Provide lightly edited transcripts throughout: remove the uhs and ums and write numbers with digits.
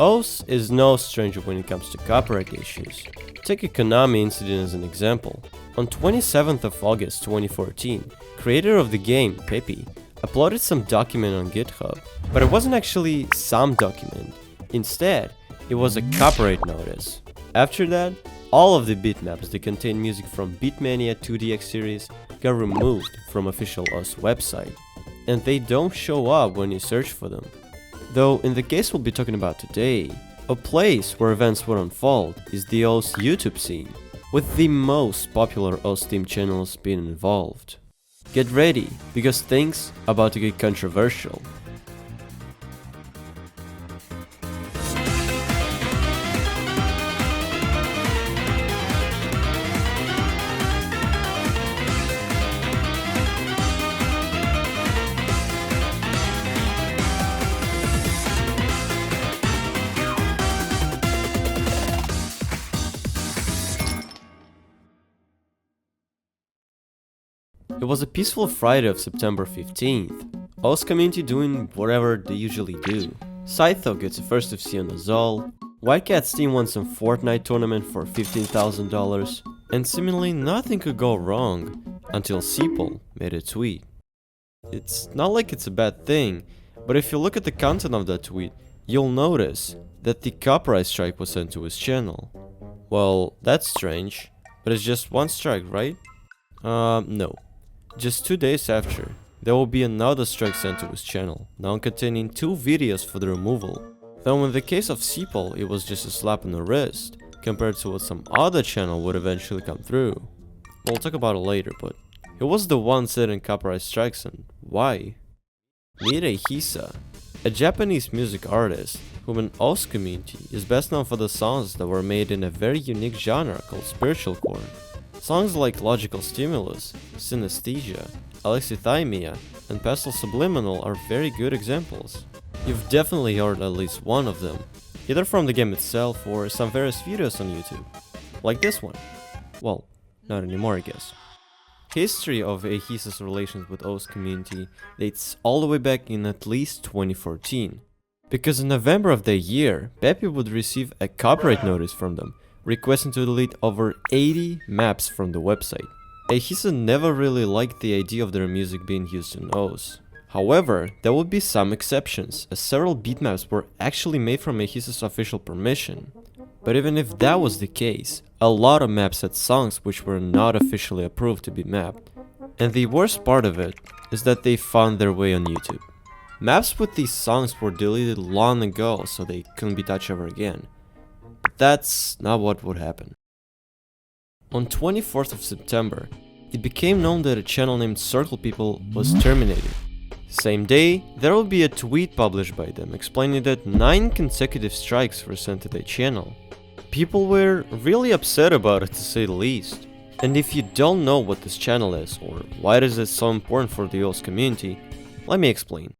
OS is no stranger when it comes to copyright issues. Take a Konami incident as an example. On 27th of August 2014, creator of the game, Pepe, uploaded some document on GitHub, but it wasn't actually some document. Instead, it was a copyright notice. After that, all of the bitmaps that contain music from Beatmania 2DX series got removed from official OS website, and they don't show up when you search for them. Though in the case we'll be talking about today, a place where events would unfold is the OS YouTube scene, with the most popular OS team channels being involved. Get ready, because things about to get controversial. It was a peaceful Friday of September 15th. OS community doing whatever they usually do. Scytho gets a first FC on Azal, Whitecat's team won some Fortnite tournament for $15,000, and seemingly nothing could go wrong until Seepal made a tweet. It's not like it's a bad thing, but if you look at the content of that tweet, you'll notice that the copyright strike was sent to his channel. Well, that's strange, but it's just one strike, right? No. Just 2 days after, there will be another strike sent to his channel, now containing 2 videos for the removal. Though in the case of Seepal, it was just a slap on the wrist, compared to what some other channel would eventually come through. We'll talk about it later, but he was the one setting copyright strikes, and why? Meet Hisa, a Japanese music artist whom an OS community is best known for the songs that were made in a very unique genre called spiritualcore. Songs like Logical Stimulus, Synesthesia, Alexithymia, and Pastel Subliminal are very good examples. You've definitely heard at least one of them, either from the game itself or some various videos on YouTube. Like this one. Well, not anymore I guess. History of Ahisa's relations with OS community dates all the way back in at least 2014. Because in November of that year, Pepe would receive a copyright notice from them, requesting to delete over 80 maps from the website. Ahisa never really liked the idea of their music being used in OS. However, there would be some exceptions, as several bitmaps were actually made from Ahisa's official permission. But even if that was the case, a lot of maps had songs which were not officially approved to be mapped. And the worst part of it is that they found their way on YouTube. Maps with these songs were deleted long ago, so they couldn't be touched ever again. That's not what would happen. On 24th of September, it became known that a channel named Circle People was terminated. Same day, there will be a tweet published by them explaining that 9 consecutive strikes were sent to their channel. People were really upset about it, to say the least. And if you don't know what this channel is, or why it is so important for the OS community, let me explain.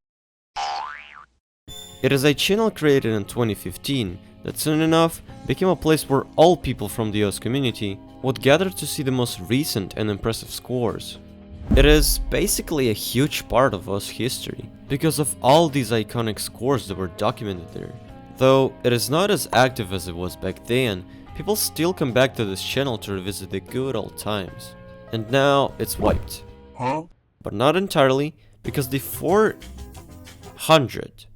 It is a channel created in 2015 that soon enough became a place where all people from the OS community would gather to see the most recent and impressive scores. It is basically a huge part of OS history, because of all these iconic scores that were documented there. Though it is not as active as it was back then, people still come back to this channel to revisit the good old times. And now it's wiped. But not entirely, because the 400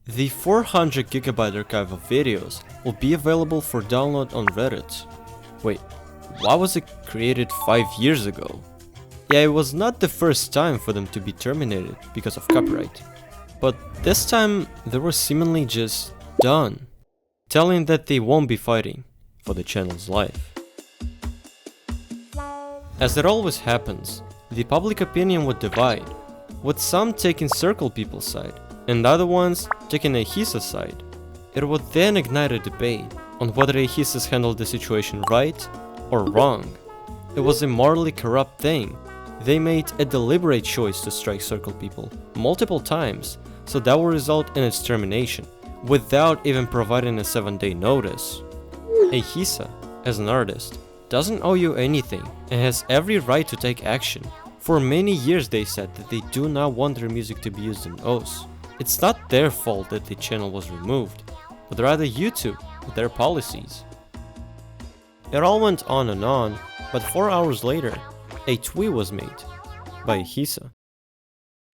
GB archive of videos will be available for download on Reddit. Wait, why was it created 5 years ago? Yeah, it was not the first time for them to be terminated because of copyright. But this time they were seemingly just done, telling that they won't be fighting for the channel's life. As it always happens, the public opinion would divide, with some taking Circle People's side, and other ones taking Ahisa's side. It would then ignite a debate on whether Ahisa's handled the situation right or wrong. It was a morally corrupt thing. They made a deliberate choice to strike Circle People multiple times, so that would result in its termination, without even providing a 7-day notice. Ahisa, as an artist, doesn't owe you anything and has every right to take action. For many years they said that they do not want their music to be used in OS. it's not their fault that the channel was removed, but rather YouTube with their policies. It all went on, but 4 hours later, a tweet was made by Hisa.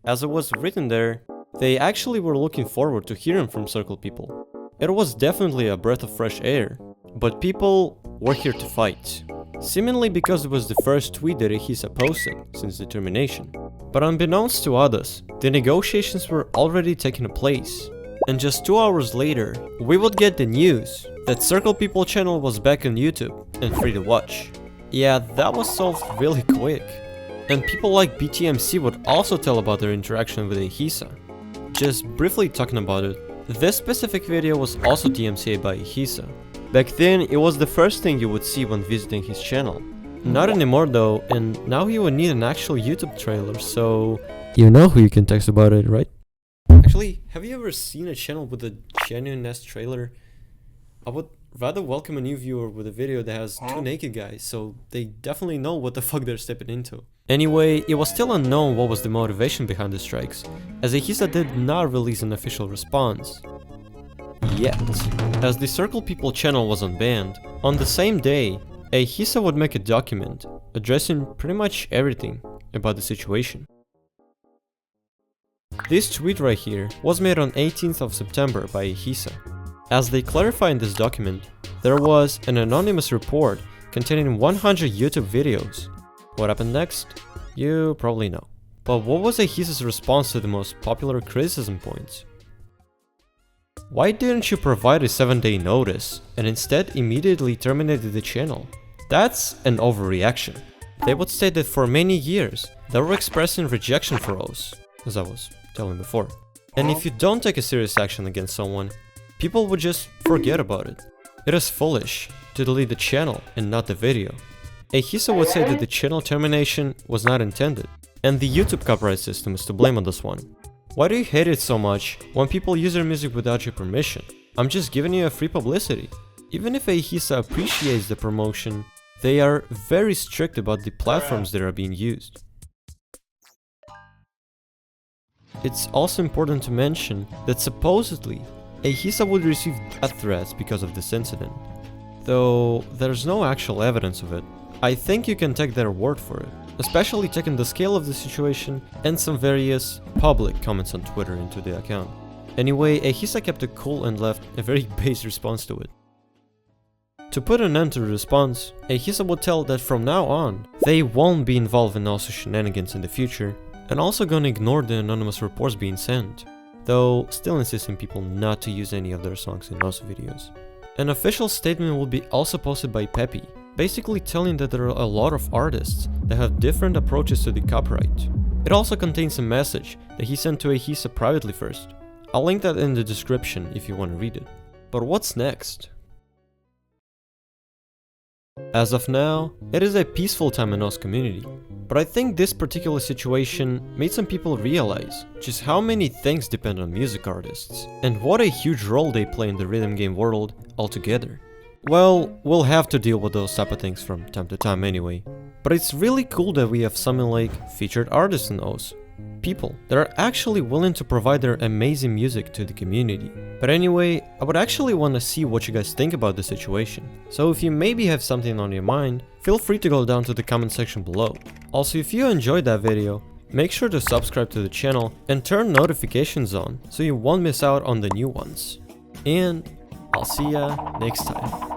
As it was written there, they actually were looking forward to hearing from Circle people. It was definitely a breath of fresh air, but people were here to fight. Seemingly because it was the first tweet that Hisa posted since the termination. But unbeknownst to others, the negotiations were already taking place. And just 2 hours later, we would get the news that Circle People channel was back on YouTube and free to watch. Yeah, that was solved really quick. And people like BTMC would also tell about their interaction with Hisa. Just briefly talking about it, this specific video was also DMCA'd by Hisa. Back then, it was the first thing you would see when visiting his channel. Not anymore though, and now he would need an actual YouTube trailer, so... You know who you can text about it, right? Actually, have you ever seen a channel with a genuine-ass trailer? I would rather welcome a new viewer with a video that has 2 naked guys, so they definitely know what the fuck they're stepping into. Anyway, it was still unknown what was the motivation behind the strikes, as Hisa did not release an official response. Yet. As the Circle People channel was unbanned, on the same day, Hisa would make a document addressing pretty much everything about the situation. This tweet right here was made on 18th of September by Hisa. As they clarify in this document, there was an anonymous report containing 100 YouTube videos. What happened next? You probably know. But what was Hisa's response to the most popular criticism points? Why didn't you provide a 7-day notice and instead immediately terminated the channel? That's an overreaction. They would state that for many years, they were expressing rejection for OS, as I was telling before. And if you don't take a serious action against someone, people would just forget about it. It is foolish to delete the channel and not the video. Hisa would say that the channel termination was not intended, and the YouTube copyright system is to blame on this one. Why do you hate it so much when people use your music without your permission? I'm just giving you a free publicity. Even if Hisa appreciates the promotion, they are very strict about the platforms that are being used. It's also important to mention that supposedly, Hisa would receive death threats because of this incident. Though there's no actual evidence of it, I think you can take their word for it, especially taking the scale of the situation and some various public comments on Twitter into the account. Anyway, Hisa kept it cool and left a very base response to it. To put an end to the response, Hisa would tell that from now on, they won't be involved in also shenanigans in the future, and also gonna ignore the anonymous reports being sent, though still insisting people not to use any of their songs in OSU videos. An official statement will be also posted by Peppy, basically telling that there are a lot of artists that have different approaches to the copyright. It also contains a message that he sent to Hisa privately first. I'll link that in the description if you want to read it. But what's next? As of now, it is a peaceful time in OS community, but I think this particular situation made some people realize just how many things depend on music artists, and what a huge role they play in the rhythm game world altogether. Well, we'll have to deal with those type of things from time to time anyway, but it's really cool that we have something like featured artists in OS. People that are actually willing to provide their amazing music to the community. But anyway, I would actually want to see what you guys think about the situation. So if you maybe have something on your mind, feel free to go down to the comment section below. Also, if you enjoyed that video, make sure to subscribe to the channel and turn notifications on so you won't miss out on the new ones. And I'll see ya next time.